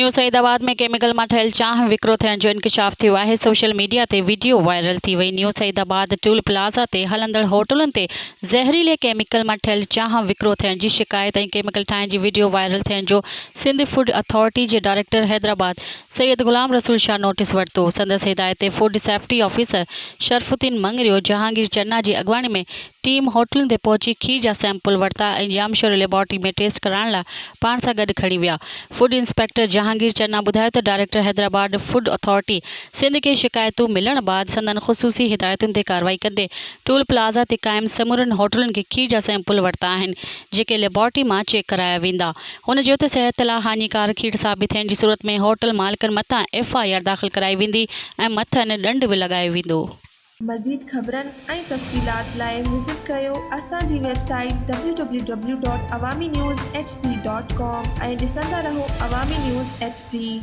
New Saidabad में chemical मां ठहियल चांहि विकिरो थियण जो इंकशाफ थियो आहे। सोशल मीडिया ते वीडियो वायरल थी वई। न्यू सईदाबाद टूल प्लाज़ा ते हलंदड़ होटलुनि ते ज़हरीले केमिकल मां ठहियल चांहि विकिरो थियण जी शिकायत ऐं केमिकल ठाहिण जी वीडियो वायरल थियण जो सिंध फूड अथॉरिटी जे डायरेक्टर हैदराबाद सैयद गुलाम रसूल शाह नोटिस वरितो। संदसि हिदायत ते food safety officer Sharafuddin Mangrio Jahangir Channa जी अॻवानी में टीम होटलुनि ते पहुची खीर जा सैंपल वरिता ऐं जामशोर लेबोरेटरी में टेस्ट कराइण लाइ पाण सां गॾु खणी विया। फूड इंस्पेक्टर जहांगीर चन्ना ॿुधायो त director Hyderabad food authority Sindh खे शिकायतूं मिलण बाद संदन ख़ुसूसी हिदायतुनि ते कार्रवाई कंदे टूल प्लाज़ा ते क़ाइम समूरनि होटलुनि खे खीर जा सैंपल वरिता आहिनि, जेके लेबोरेटरी मां चेक कराया वेंदा। हुन चयो त सिहत लाइ हानिकारक खीर साबित थियण जी सूरत में होटल मालिकनि मथां FIR दाख़िल कराई वेंदी ऐं मथनि ॾंड बि लॻायो वेंदो। मज़ीद ख़बरनि ऐं तफ़सीलात लाइ विज़िट कयो असांजी वेबसाइट www.awamiNewsHD.com ऐं ॾिसंदा रहो अवामी न्यूज़ HD।